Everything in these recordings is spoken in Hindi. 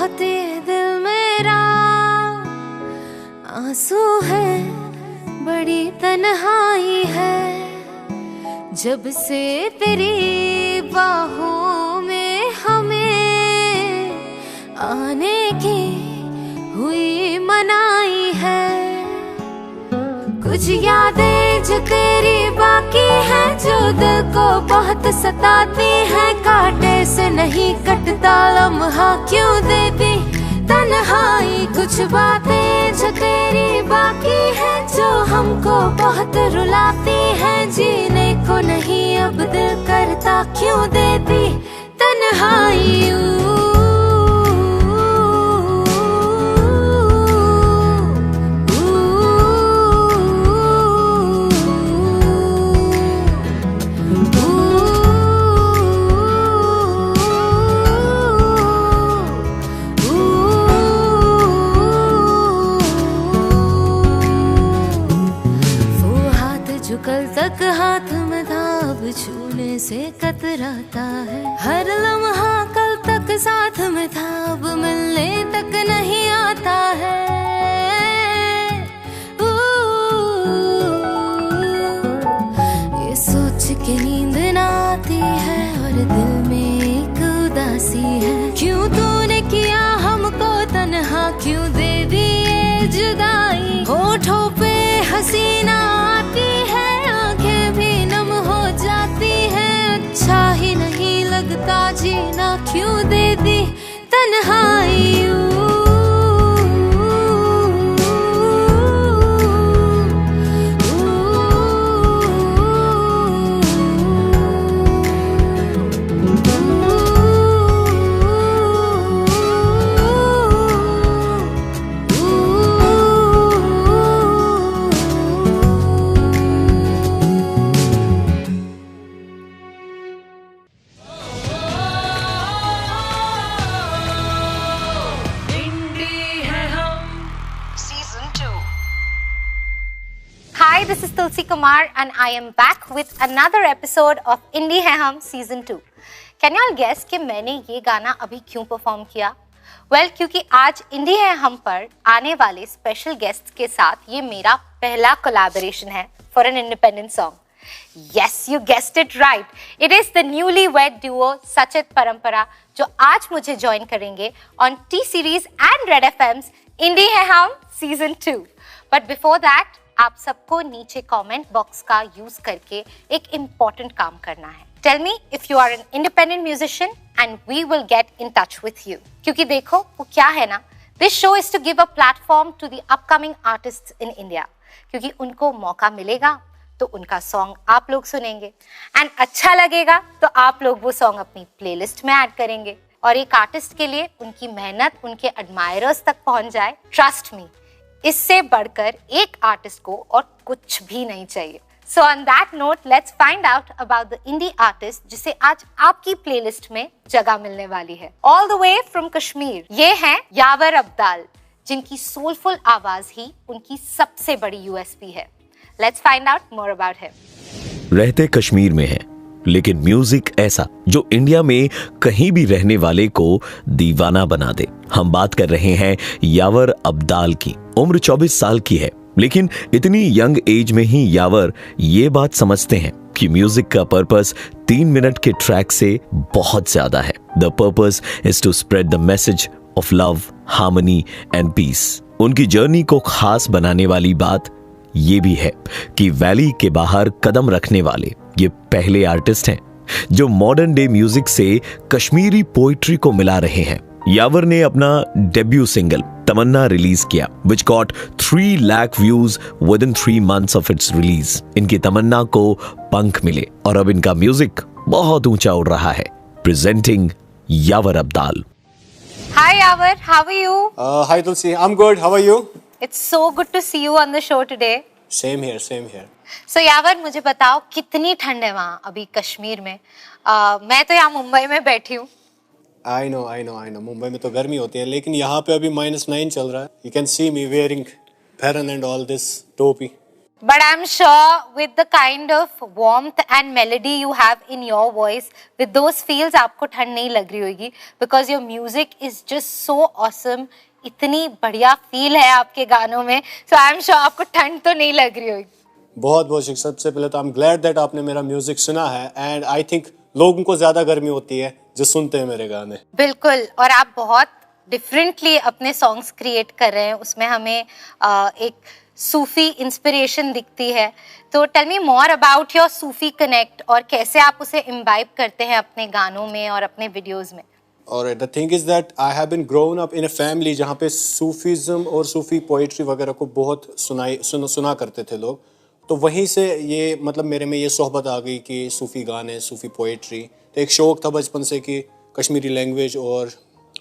रोते दिल मेरा, आंसू है बड़ी तन्हाई है, जब से तेरी बाहों में हमें आने की हुई मनाई है। कुछ यादें जो तेरी बाकी हैं, जो दिल को बहुत सताती हैं, कांटे से नहीं कटता लम्हा क्यों देती तन्हाई। कुछ बातें जो तेरी बाकी हैं, जो हमको बहुत रुलाती हैं, जीने को नहीं अब दिल करता क्यों देती तन्हाई। कल तक हाथ में था अब छूने से कतराता है, हर लम्हा कल तक साथ में था अब मिलने तक नहीं आता है। ये सोच के नींद ना आती है और दिल में एक उदासी है, क्यों तूने किया हमको तन्हा, क्यों दे दी ये जुदाई। होठों पे हंसी ना आती है, आंखें भी नम हो जाती हैं, अच्छा ही नहीं लगता जीना, क्यों दे दी तन्हाई। Hi, this is Tulsi Kumar and I am back with another episode of Indie Hai Hum Season 2. Can you all guess कि मैंने ये गाना अभी क्यों परफॉर्म किया? Well, क्योंकि आज Indie Hai Hum पर आने वाले स्पेशल गेस्ट के साथ ये मेरा पहला कोलैबोरेशन है for an independent song. Yes, you guessed it right. It is the newlywed duo Sachit Parampara जो आज मुझे ज्वाइन करेंगे on T-Series and Red FM's Indie Hai Hum Season 2. But before that, आप सबको नीचे कमेंट बॉक्स का यूज करके एक इम्पोर्टेंट काम करना है। Tell me if you are an independent musician and we will get in touch with you. क्योंकि देखो वो क्या है ना, this show is to give a platform to the upcoming artists in India, क्योंकि उनको मौका मिलेगा तो उनका सॉन्ग आप लोग सुनेंगे एंड अच्छा लगेगा तो आप लोग वो सॉन्ग अपनी प्लेलिस्ट में ऐड करेंगे और एक आर्टिस्ट के लिए उनकी मेहनत उनके एडमायरर्स तक पहुंच जाए। ट्रस्ट मी, इससे बढ़कर एक आर्टिस्ट को और कुछ भी नहीं चाहिए। So on that note, let's find out about the indie artist जिसे आज आपकी प्लेलिस्ट में जगह मिलने वाली है। All the way from Kashmir, ये हैं यावर अब्दाल, जिनकी सोलफुल आवाज ही उनकी सबसे बड़ी यूएसपी है। Let's find out more about him. रहते कश्मीर में हैं, लेकिन म्यूजिक ऐसा जो इंडिया में कहीं भी रहने वाले को दीवाना बना दे। हम बात कर रहे हैं यावर अब्दाल की। उम्र 24 साल की है, लेकिन इतनी यंग एज में ही यावर ये बात समझते हैं कि म्यूजिक का पर्पस 3 मिनट के ट्रैक से बहुत ज्यादा है। The purpose is to spread the message of love, harmony and peace. उनकी जर्नी को खास बनाने वाली बात ये भी है कि वैली के बाहर कदम रखने वाले ये पहले आर्टिस्ट हैं जो मॉडर्न डे म्यूजिक से कश्मीरी पोइट्री को मिला रहे हैं। यावर ने अपना डेब्यू सिंगल तमन्ना रिलीज किया, which got 3 lakh views within 3 months of its release। इनकी तमन्ना को पंख मिले और अब इनका म्यूजिक बहुत ऊंचा उड़ रहा है। Presenting Yavar Abdal. Hi Yavar, how are you? Hi Tulsi, I'm good. How are you? It's so good to see you on the show today. Same here, same here. So यावर, मुझे बताओ कितनी ठंड है वहाँ अभी कश्मीर में? मैं तो यहाँ मुंबई में बैठी हूँ। I know. मुंबई में तो गर्मी होती है, लेकिन यहाँ पे अभी -9 चल रहा है। You can see me wearing Farhan and all this टोपी। But I'm sure with the kind of warmth and melody you have in your voice, with those feels आपको ठंड नहीं लग रही होगी because your music is just so awesome. इतनी बढ़िया फील है आपके गानों में, so I'm sure आपको ठंड तो नहीं लग रही होगी. बहुत बहुत शुक्रिया. सबसे पहले तो आई एम ग्लैड दैट आपने मेरा म्यूजिक सुना है एंड आई थिंक लोगों को ज्यादा गर्मी होती है जो सुनते हैं मेरे गाने. बिल्कुल, और आप बहुत डिफरेंटली अपने सॉन्ग्स क्रिएट कर रहे हैं. उसमें हमें एक सूफी इंस्पिरेशन दिखती है. तो tell me more about your Sufi connect और कैसे आप उसे इम्बाइब करते हैं अपने गानों में और अपने वीडियोस में. और the thing is that I have been grown up in a family जहाँ पे सूफीज़म और सूफी पोइट्री वगैरह को बहुत सुना करते थे लोग. तो वहीं से ये मतलब मेरे में ये सोहबत आ गई कि सूफी गाने, सूफी पोइट्री. तो एक शौक़ था बचपन से कि कश्मीरी लैंग्वेज और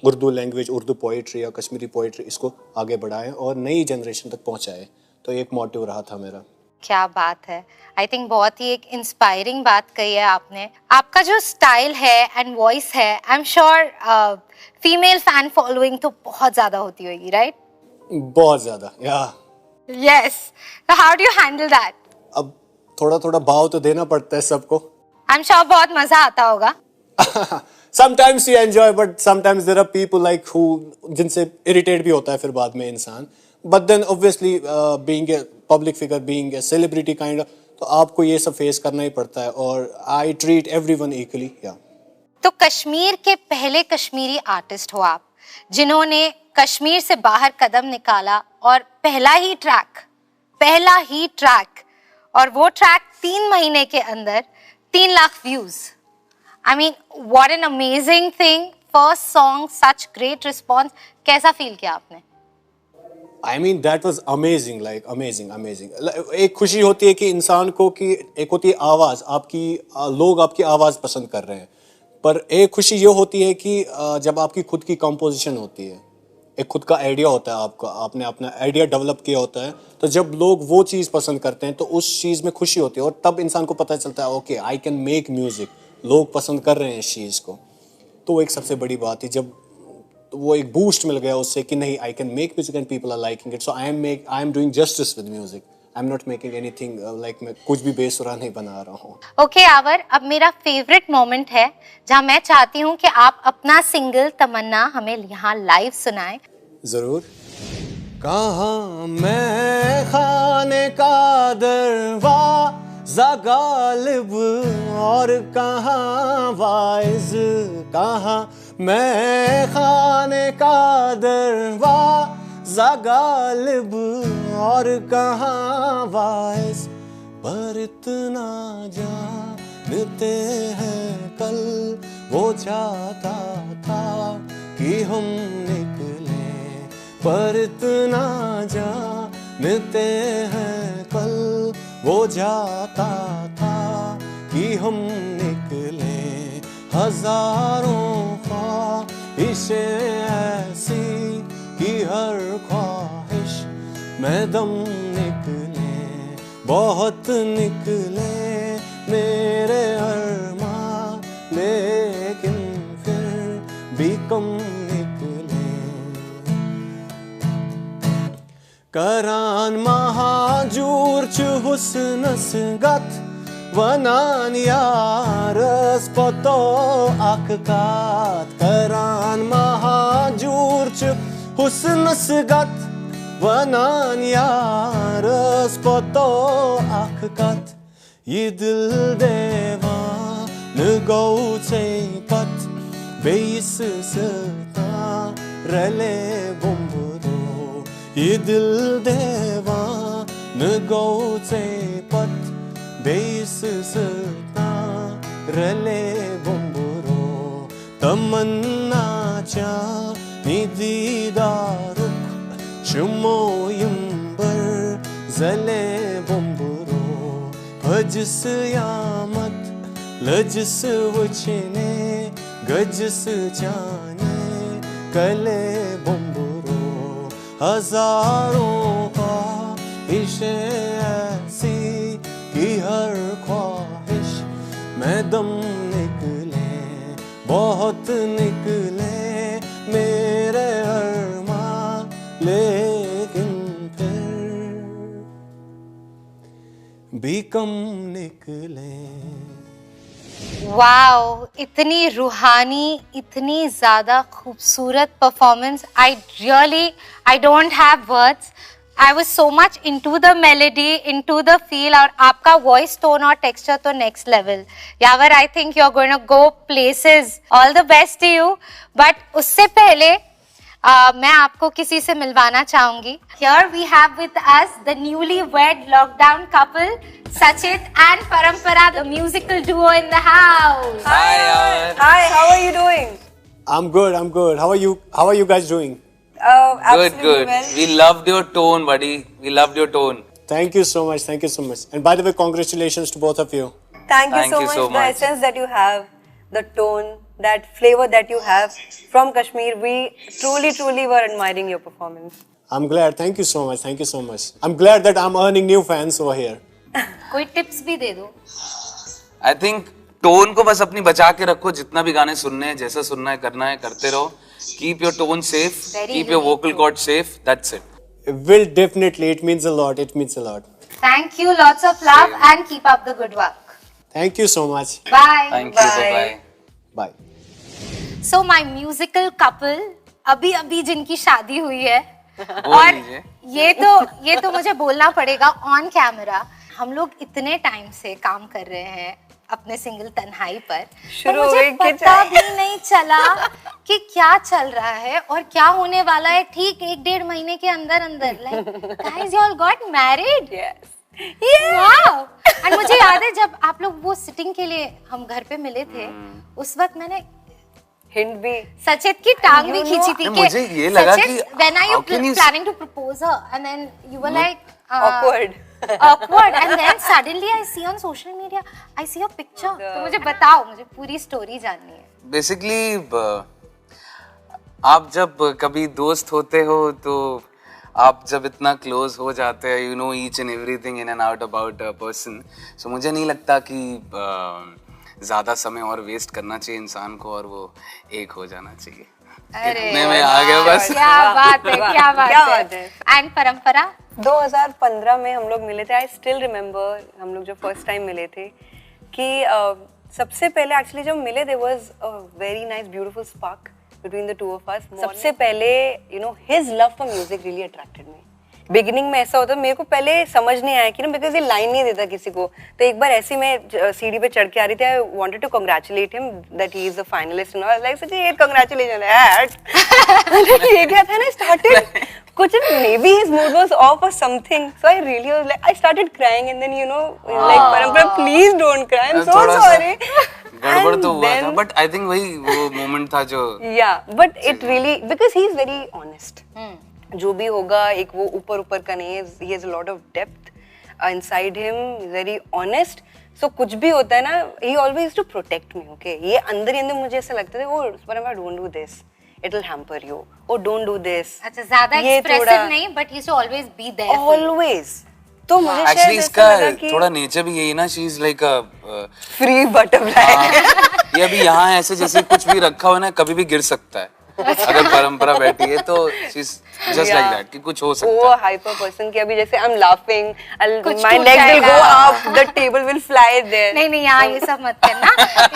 उर्दू लैंग्वेज, उर्दू पोइट्री या कश्मीरी पोइट्री इसको आगे बढ़ाएं और नई जनरेशन तक पहुंचाएं. तो एक मोटिव रहा था मेरा. क्या बात है. आई थिंक बहुत ही एक इंस्पायरिंग बात कही है आपने. आपका जो स्टाइल है एंड वॉइस है, I am sure female fan following तो बहुत ज्यादा होती होगी, राइट? बहुत ज़्यादा, या. Yes. How do you handle that? अब थोड़ा थोड़ा भाव तो देना पड़ता है सबको. आई एम श्योर बहुत मजा आता होगा. Sometimes you enjoy, but sometimes there are people like who जिनसे irritate भी होता है फिर बाद में इंसान. But then obviously being a public figure, being a celebrity kind of, तो आपको ये सब फेस करना ही पड़ता है और I treat everyone equally, yeah. तो कश्मीर के पहले कश्मीरी आर्टिस्ट हो आप, जिन्होंने कश्मीर से बाहर कदम निकाला और पहला ही ट्रैक और वो ट्रैक 3 महीने के अंदर 3 lakh views. I mean, what an amazing thing. First song, such great response. कैसा फील किया आपने? I mean that was amazing, like amazing. एक खुशी होती है कि इंसान को कि एक होती है आवाज़ आपकी, लोग आपकी आवाज़ पसंद कर रहे हैं. पर एक खुशी ये होती है कि जब आपकी खुद की कंपोजिशन होती है, एक खुद का आइडिया होता है आपका, आपने अपना आइडिया डेवलप किया होता है, तो जब लोग वो चीज़ पसंद करते हैं तो उस चीज़ में खुशी होती है और तब इंसान को पता चलता है okay I can make music. लोग पसंद कर रहे हैं इस चीज़ को. तो वो एक सबसे बड़ी बात है जब वो एक बूस्ट मिल गया उससे कि नहीं I can make music and people are liking it. So I am doing justice with music. I am not making anything like मैं कुछ भी बेसुरा नहीं बना रहा हूँ. ओके यावर, अब मेरा फेवरेट मोमेंट है जहाँ मैं चाहती हूँ कि आप अपना सिंगल तमन्ना हमें यहाँ लाइव सुनाएं. जरूर. कहाँ मैं खाने का दरवाज़ा गालिब और कहाँ वाइज, कहाँ मैं खाने का दरवाज़ा गालिब और कहाँ वाइज. पर इतना जानते हैं कल वो चाहता था कि हम निकले. पर इतना जानते हैं कल वो जाता था कि हम निकले. हजारों ख्वाहिशें ऐसी कि हर ख्वाहिश में दम निकले. बहुत निकले मेरे अरमान लेकिन फिर भी कम निकले. Karan mahajurç husnus gat Vanan yarız poto akkat. Karan mahajurç husnus gat Vanan yarız poto akkat. Ye dil devan go pat Beis sata rale bumburo. ये दिल देवान गौ से पत बेस सता रले बुम्बुरो. तमन्ना चा निदीदारुक शुमोयंबर जले बुम्बुरो. भजस यामत लजस वचने गजस जाने कले बुम्बुरो. हजारों ख्वाहिशें ऐसी कि हर ख्वाहिश में दम निकले. बहुत निकले मेरे अरमान लेकिन फिर भी कम निकले। वाओ, इतनी रूहानी, इतनी ज्यादा खूबसूरत performance. I don't have words. I was so much into the melody, into the feel, और आपका voice tone और texture तो next level. Yavar, I think you're going to go places. All the best to you. But उससे पहले मैं आपको किसी से मिलवाना चाहूंगी. Here we have with us the newly-wed lockdown couple, Sachit and Parampara, the musical duo in the house. Hi, how are you doing? I'm good. How are you guys doing? Absolutely Good. well. We loved your tone, buddy. We loved your tone. Thank you so much. And by the way, congratulations to both of you. Thank you so Thank you much. so The much. essence that you have, the tone, that flavor that you have from Kashmir, we truly were admiring your performance. I'm glad. Thank you so much. I'm glad that I'm earning new fans over here. कोई tips भी दे दो. I think टोन को बस अपनी बचा के रखो. जितना भी गाने सुनने हैं, जैसा सुनना है, करना है, करते रहो. Keep your tone safe. Very Keep your vocal unique cord safe. That's it. Will definitely. It means a lot. Thank you. Lots of love and keep up the good work. Thank you so much. Bye. Thank you. Bye. Bye-bye. Bye. So my musical couple अभी जिनकी शादी हुई है बोल और लीजिए. ये तो मुझे बोलना पड़ेगा ऑन कैमरा. हम लोग इतने टाइम से काम कर रहे हैं अपने सिंगल तन्हाई पर, शुरू मुझे हुए कि पता भी नहीं चला कि क्या चल रहा है और क्या होने वाला है. ठीक 1-1.5 महीने के अंदर like guys you all got married. Yes. Wow. And मुझे याद है जब आप लोग वो सिटिंग के लिए हम घर पे मिले थे, उस वक्त मैंने Hint भी. सचित की टांग भी You know, खींची थी नहीं, मुझे ये लगा कि when are you how can you- planning to propose her and then you were like Awkward. and then suddenly I see on social media I see a picture. तो मुझे बताओ, मुझे पूरी स्टोरी जाननी है. Basically, आप जब कभी दोस्त होते हो तो आप जब इतना क्लोज हो जाते हैं, you know each and everything in and out about a person. So मुझे नहीं लगता कि ज्यादा समय और वेस्ट करना चाहिए इंसान को और वो एक हो जाना चाहिए. इतने में आ गया बस. क्या बात है, क्या बात है. एंड परंपरा 2015 में हम लोग मिले थे. आई स्टिल रिमेम्बर हम लोग जो फर्स्ट टाइम मिले थे कि सबसे पहले एक्चुअली जब मिले there was a very nice beautiful spark between the two of us. सबसे पहले you know his love for music really attracted me. Beginning में ऐसा होता मेरे को पहले समझ नहीं आया कि ना बिकॉज ये लाइन नहीं देता किसी को. तो एक बार ऐसे मैं सीढ़ी पे चढ़ के आ रही थी. I wanted to congratulate him that he is a finalist and I like सच ये कांग्रेचुलेशन है. ये क्या था ना स्टार्टेड कुछ maybe his mood was off or something. So I really was like I started crying and then you know like Parampara please don't cry. I am so sorry. गड़बड़ तो हुआ था बट आई थिंक वही वो मोमेंट था जो या but it really because he is very honest. जो भी होगा एक वो ऊपर का नहीं है. He has a lot of depth inside him. Very honest. So कुछ भी होता है ना he always to protect me. Okay ये अंदर ही अंदर मुझे ऐसा लगता था oh Parampara don't do this it will hamper you. Oh don't do this. अच्छा ज्यादा एक्सप्रेसिव नहीं but he should always be there always. तो मुझे एक्चुअली शायद इसका ऐसा लगा कि थोड़ा नेचर भी यही ना. She is like a free butterfly. ये अभी यहाँ ऐसे जैसे कुछ भी रखा हो ना कभी भी गिर सकता है. अगर परंपरा बैठी है तो she is just like that कि कुछ हो सकता वो है. हाइपर पर्सन की अभी जैसे आई एम लाफिंग कुछ माय टूट लेग विल जाएगा. Go up the table will fly there. नहीं यहाँ ये सब मत करना.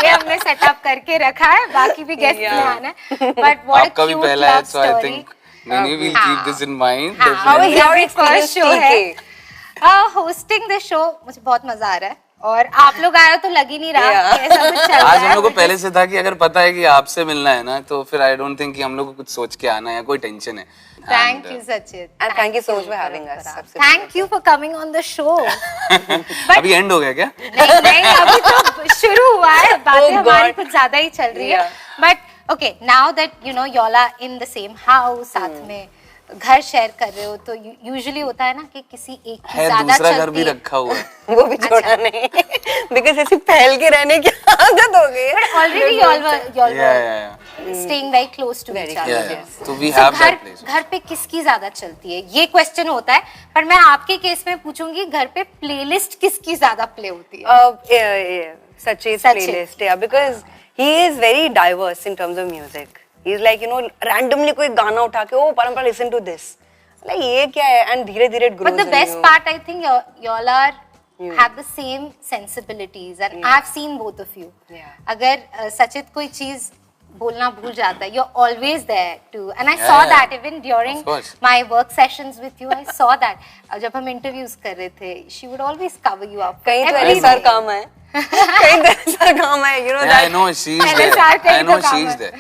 ये हमने सेटअप करके रखा है. बाकी भी गेस्ट में आना है. बट व्हाट आपका भी पहला है सो आई थिंक नहीं will keep this in mind. How is your experience, show है TK? Hosting the show. मुझे बहुत मजा आ रहा है और आप लोग आए हो तो लग ही नहीं रहा Yeah. कि ऐसा कुछ चल रहा आज हम है. लोग को पहले से था कि अगर पता है कि आपसे मिलना है ना तो फिर आई डोंट थिंक कि हम लोग को कुछ सोच के आना है या कोई टेंशन है. Thank you, Sachit. And thank you so much for having us. सबसे Thank you for coming on the show. अभी एंड हो गया क्या? नहीं अभी तो शुरू हुआ है. बातें Oh, हमारी God. कुछ ज्यादा ही चल रही है. Yeah. But okay, now that you know y'all are in the same house, साथ में घर शेयर कर रहे हो तो यूजुअली होता है ना कि किसी एक की है ज्यादा दूसरा घर चलती भी है. रखा हुआ है. वो भी छोड़ा नहीं बिकॉज ऐसे फैल के रहने की आदत हो गई है. Already y'all were Yeah. staying very close to Very each other. Yeah. So we So have that place. घर पे किसकी ज्यादा चलती है ये क्वेश्चन होता है. पर मैं आपके केस में पूछूंगी घर पे प्लेलिस्ट किसकी ज्यादा प्ले होती है. Sachit's Sachit. playlist, yeah, because he is very diverse in terms of music. He is like, you know, randomly कोई गाना उठा के, oh, परंपरा listen to this. Like ये क्या है? And धीरे धीरे it grows But the in best you. part I think y'all are have the same sensibilities, and I've seen both of you. अगर सचित कोई चीज बोलना भूल जाता है, you're always there to, and I saw that even during my work sessions with you. I saw that. जब हम interviews कर रहे थे, she would always cover you up. कहीं तो ऐसा काम है, कहीं तो ऐसा काम है, you know that. I know she's there. I know she's there.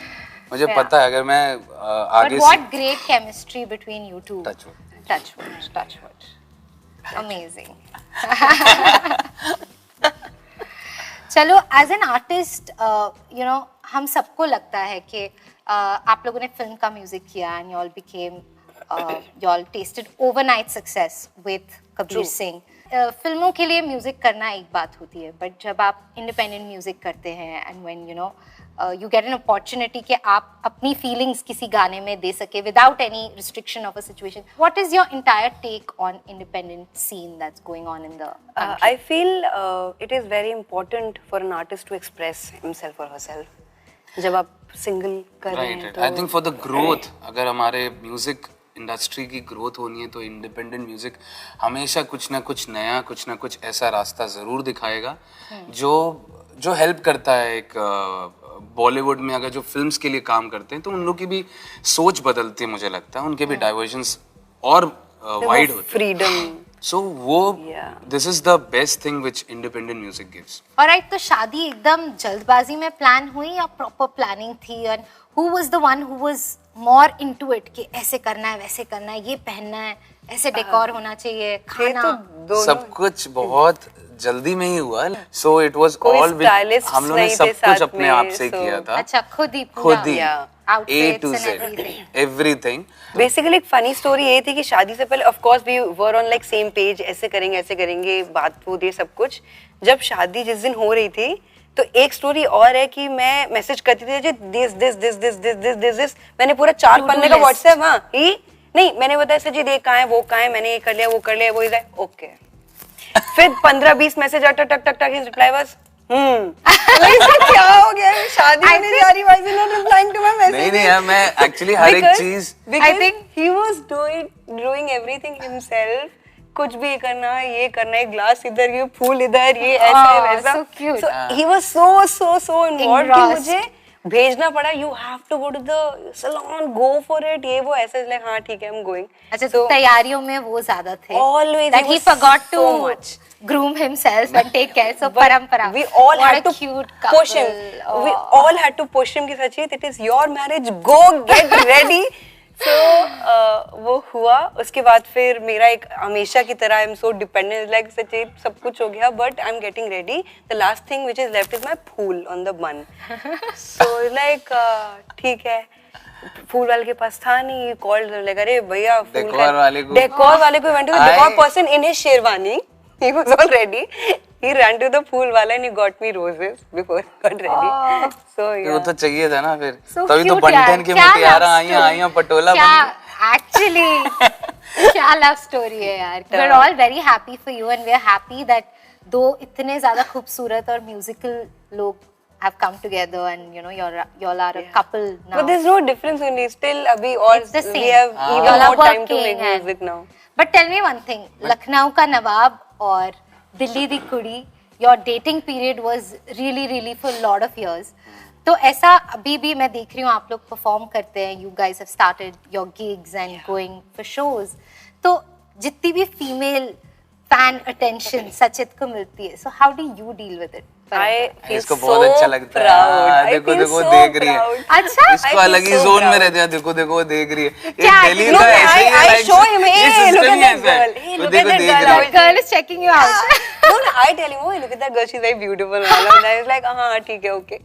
मुझे पता है अगर मैं आगे But what great chemistry between you two. Touch wood. Touch wood. Touch wood. Amazing. चलो, as an artist you know हम सबको लगता है कि आप लोगों ने फिल्म का म्यूजिक किया and y'all became y'all tasted overnight success with Kabir Singh. फिल्मों के लिए म्यूजिक करना एक बात होती है, बट जब आप इंडिपेंडेंट म्यूजिक करते हैं and when you know you get an opportunity कि आप अपनी feelings किसी गाने में दे सके without any restriction of a situation. What is your entire take on independent scene that's going on in the country? I feel it is very important for an artist to express himself or herself. जब आप single कर रहे हैं तो I think for the growth, अगर हमारे म्यूजिक इंडस्ट्री की ग्रोथ होनी है तो इंडिपेंडेंट म्यूजिक हमेशा कुछ ना कुछ नया, कुछ ना कुछ ऐसा रास्ता जरूर दिखाएगा जो हेल्प करता है. एक बॉलीवुड में अगर जो फिल्म्स के लिए काम करते हैं तो उन लोग की भी सोच बदलती है, मुझे लगता है उनके भी डाइवर्जन्स और वाइड होते हैं, फ्रीडम. सो वो this is the best thing which independent music gives. Alright, तो शादी एकदम जल्दबाजी में प्लान हुई या प्रॉपर प्लानिंग थी? And who was the one who was more into it कि ऐसे करना है, वैसे करना है, ये पहनना है, ऐसे डेकोर होना चाहिए, खाना? सब कुछ बहुत जल्दी में ही हुआ. सो इट वाज ऑल हम लोगों ने सब कुछ अपने आप से किया था. अच्छा, खुद ही A to Z, everything. Basically एक फनी स्टोरी ये थी कि शादी से पहले of course we were on like same page, ऐसे करेंगे बात वो ये सब कुछ. जब शादी जिस दिन हो रही थी तो एक स्टोरी और है कि मैं मैसेज करती थी दिस मैंने पूरा 4 पन्ने का व्हाट्सएप. हाँ ही नहीं, मैंने बताया सर जी देख कहाँ है, वो कहाँ है, मैंने ये कर लिया, वो कर लिया, वो इज ओके. फिर 15-20 मैसेज टक टक टक टक, हिज रिप्लाई वाज क्या हो गया, शादी होने जा रही, why is he not replying to my message. नहीं मैं एक्चुअली हर एक चीज I think he was doing everything himself. कुछ भी करना है, ये करना है, ग्लास इधर, ये फूल इधर, ये ऐसा वैसा. सो ही वाज सो इन्वॉल्व्ड कि मुझे भेजना पड़ा, you have to go to the salon, go for it, ये वो ऐसे लाइक हाँ ठीक है आई एम गोइंग. अच्छा, तो तैयारियों में वो ज्यादा थे. Always that he forgot to groom himself and take care. So परंपरा. We all had to cute couple. push him. We all had to push him कि सचित it is your marriage, go get ready. So वो हुआ. उसके बाद फिर मेरा एक हमेशा की तरह I am so dependent, like सचित सब कुछ हो गया but I am getting ready. The last thing which is left is my phool on the bun. So like ठीक है, फूल वाले के पास था नहीं, कॉल लगा, अरे भैया डेकोर वाले को went to the decor person in his sherwani. He was all ready. He ran to the pool wala and he got me roses before he got ready. So yeah. वो तो चाहिए था ना फिर. तभी तो बंटन की मुटियारा आईया पटोला बन. Actually, क्या लव स्टोरी है यार. We're all very happy for you and we're happy that दो इतने ज्यादा खूबसूरत और म्यूजिकल लोग have come together and you know y'all are a couple now. But there's no difference only. Still abhi all we have even more time to make music now. But tell me one thing, Lucknow का नवाब और दिल्ली दी कुड़ी, your dating period was really for a lot of years. तो ऐसा अभी भी मैं देख रही हूँ आप लोग परफॉर्म करते हैं, you guys have started your gigs and going for shows. तो जितनी भी फीमेल फैन अटेंशन सचित को मिलती है, so how do you deal with it? इसको बहुत अच्छा लगता है. देखो देख रही है. अच्छा, इसको अलग ही जोन में रहते हैं. देखो वो देख रही है. क्या दिल्ली का ऐसे ही है. I show him, hey look at that girl, hey look at that girl, that girl is checking you out. No, I tell him, oh look at that girl, she's very beautiful. And I was like हाँ ठीक है okay.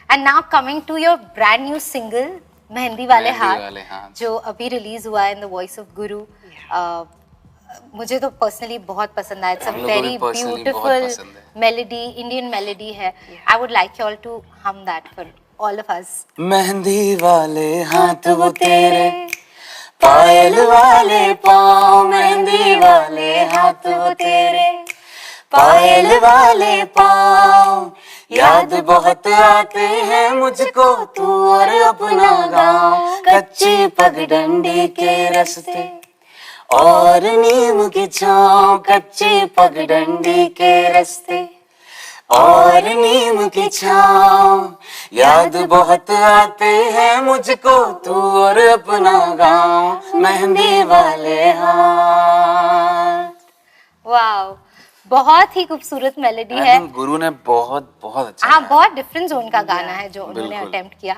And now coming to your brand new single mehndi वाले हाथ, जो अभी रिलीज हुआ है in the voice of Guru. मुझे तो पर्सनली बहुत पसंद आया. It's a very beautiful melody, Indian melody है. I would like you all to hum that for all of us. मेहंदी वाले हाथ वो तेरे, पायल वाले पाँव, मेहंदी वाले हाथ वो तेरे, पायल वाले पाँव, याद बहुत आते हैं मुझको तू और अपना गाँव, कच्ची पगडंडी के रास्ते और नीम की छाँव कच्चे पगडंडी के रास्ते, और नीम की छाँव याद बहुत आते हैं मुझको तू और अपना गाँव मेहंदी वाले हाथ। वाओ, बहुत ही खूबसूरत मेलोडी है। गुरु ने बहुत बहुत अच्छा हाँ, बहुत डिफरेंट जोन का गाना है जो उन्होंने अटेम्प्ट किया।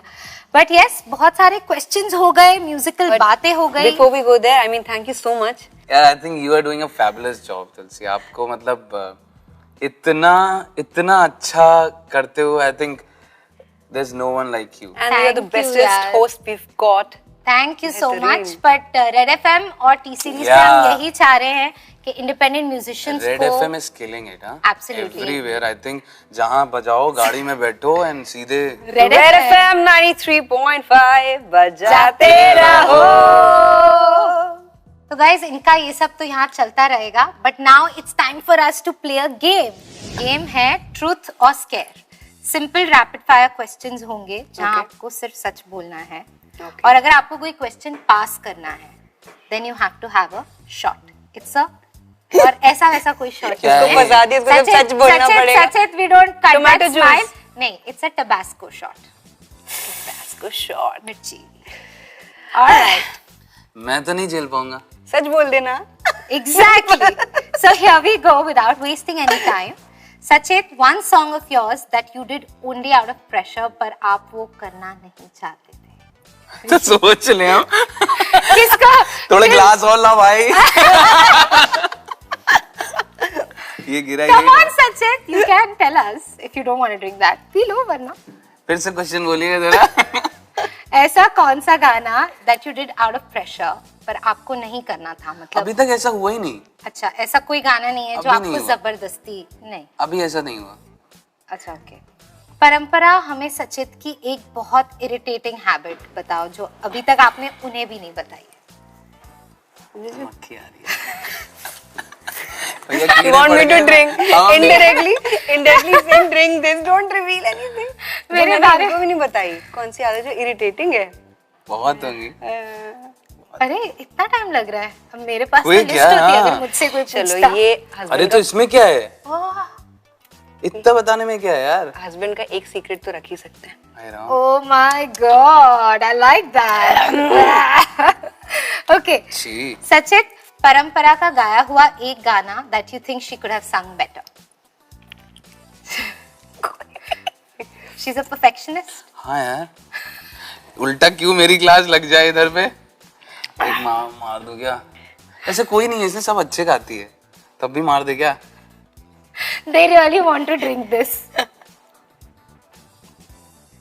बट यस, बहुत सारे क्वेश्चंस हो गए, म्यूजिकल बातें हो गई। Before we go there, I mean, thank you so much. यार I think you are doing a fabulous job Tulsi. आपको मतलब इतना अच्छा करते हो। I think there is no one like you. And you are the Thank you, bestest यार। host we've got. Thank you so बेहतरीन। मच। बट रेड एफएम और टी सीरीज पे हम यही चाह रहे हैं कि इंडिपेंडेंट म्यूजिशियंस रेड को FM is killing it. Absolutely. Everywhere. I think जहां बजाओ गाड़ी में बैठो एंड सीधे रेड Red एफएम FM 93.5 बजाते रहो। तो गाइज, इनका ये सब तो यहाँ चलता रहेगा, but now it's time for us to play a game. Game है ट्रूथ और scare. Simple rapid fire questions होंगे जहाँ Okay. आपको सिर्फ सच बोलना है। Okay. और अगर आपको कोई क्वेश्चन पास करना है then you have to have a shot. It's a और ऐसा वैसा कोई शॉट क्या है? इसको फंसा दिया, इसको सिर्फ सच बोलना पड़ेगा। सच we don't cut Tomato that juice. Smile. नहीं, it's a Tabasco shot. Tabasco shot. मिर्ची। ऑलराइट, मैं तो नहीं झेल पाऊंगा। सच बोल देना। exactly. So here we go without wasting any time. Sachit, one song of yours that you did only out of pressure पर आप वो करना नहीं चाहते थे। तो सोच ले हम। किसका? थोड़े ग्लास और ला भाई। ये गिरा Come on, Sachit, you can tell us if you don't want to drink that. पी लो वरना। फिर से क्वेश्चन बोलिए जरा। ऐसा कौन सा गाना that you did out of pressure पर आपको नहीं करना था, मतलब अभी तक ऐसा हुआ ही नहीं। अच्छा, ऐसा कोई गाना नहीं है जो अभी नहीं आपको हुआ। जबरदस्ती नहीं? अभी ऐसा नहीं हुआ। अच्छा, ओके। परंपरा हमें सचित की एक बहुत इरिटेटिंग हैबिट बताओ जो अभी तक आपने उन्हें भी नहीं बताई है। मक्खी आ रही You want me to drink? Indirectly saying drink this, don't reveal anything. मेरे मैंने बारे- इनको भी नहीं बताई। कौन सी आदत जो इरिटेटिंग है? बहुत होंगी। अरे इतना टाइम लग रहा है। अब मेरे पास कोई तो लिस्ट क्या? होती हाँ। अगर मुझसे कोई चलो, पूछता। ये अरे तो इसमें क्या है? ओह, इतना बताने में क्या है यार? हस्बैंड का एक सीक्रेट तो रख ही सकते हैं। I know. oh my god, I like that. Okay, छी। सचित, परंपरा का गाया हुआ एक गाना that you think she could have sung better. She's a perfectionist. हाँ यार। उल्टा क्यों मेरी क्लास लग जाए इधर पे? एक मार दूं क्या? ऐसे कोई नहीं है, इसने सब अच्छे गाती है, तब भी मार दे क्या? They really want to drink this.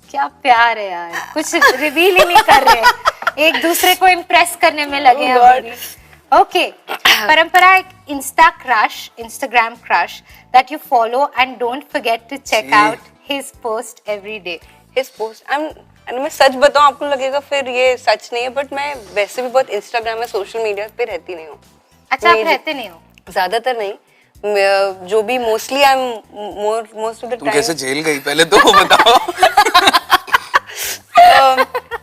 क्या प्यार है यार, कुछ रिवील ही नहीं कर रहे, एक दूसरे को इम्प्रेस करने में लगे हैं अभी। ओके, परंपरा एक Instagram crush that you follow and don't forget to check जी। out his post every day. His post, मैं सच बताऊं आपको लगेगा फिर ये सच नहीं है, बट मैं वैसे भी बहुत इंस्टाग्राम में सोशल मीडिया पे रहती नहीं हूँ। अच्छा, आप नहीं, रहते नहीं हो? ज्यादातर नहीं, जो भी mostly I am most of the तुम कैसे झेल गई पहले तो वो बताओ।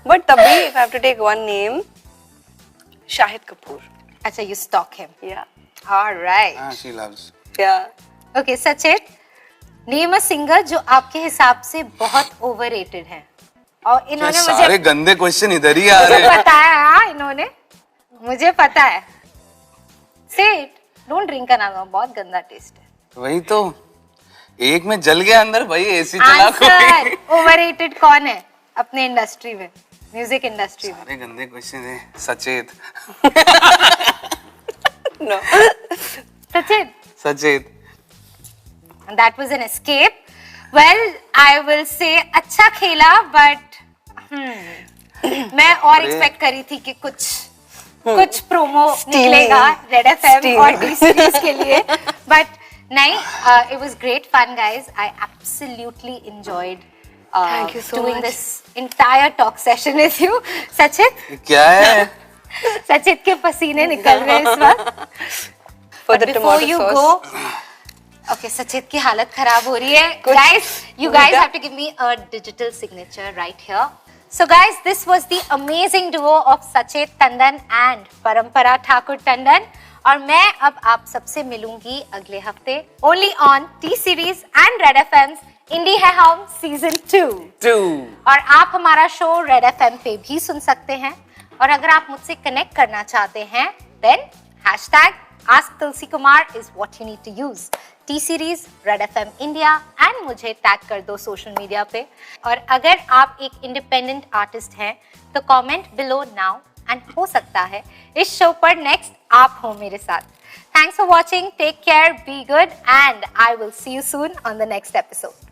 बट तभी if I have to take one name, Shahid Kapoor. अच्छा, you stalk him. Yeah, All right. हाँ, she loves. yeah. Okay, Sachit, name a singer जो आपके हिसाब से बहुत overrated है। और इन्होंने मुझे सारे गंदे क्वेश्चन इधर ही आ मुझे रहे हैं। पता है। हाँ, इन्होंने मुझे पता है। Say it. Don't drink another. बहुत गंदा टेस्ट है। वही तो, एक में जल गया अंदर भाई, एसी चला आंसर, कोई। ओवररेटेड कौन है अपने इंडस्ट्री में, म्यूजिक इंडस्ट्री में? सारे गंदे क्वेश्चन है। सचेत। No. सचिन, सचेत। that was an escape. Well, I will say अच्छा खेला, but मैं और एक्सपेक्ट करी थी कि कुछ प्रोमो निकलेगा रेड एफएम और टी सीरीज के लिए, बट नहीं, it was great fun guys. I absolutely enjoyed Thank you so doing much. this entire talk session with you. सचित, क्या है? सचित के पसीने निकल रहे हैं इस वक्त। For But the before tomato you sauce. go, okay, सचित की हालत खराब हो रही है। Guys, you guys have to give me a digital signature right here. So guys, this was the amazing duo of Sachet Tandon and Parampara Thakur Tandon. और मैं अब आप सबसे मिलूंगी अगले हफ्ते only on T Series and Red FM's Indie है हम सीजन 2। और आप हमारा शो रेड एफएम पे भी सुन सकते हैं। और अगर आप मुझसे कनेक्ट करना चाहते हैं then #AskTulsiKumar is what you need to use. T series red FM India and मुझे टैग कर दो सोशल मीडिया पे। और अगर आप एक इंडिपेंडेंट आर्टिस्ट हैं तो कमेंट बिलो नाउ एंड हो सकता है इस शो पर नेक्स्ट आप हो मेरे साथ। Thanks for watching, take care, be good and I will see you soon on the next episode.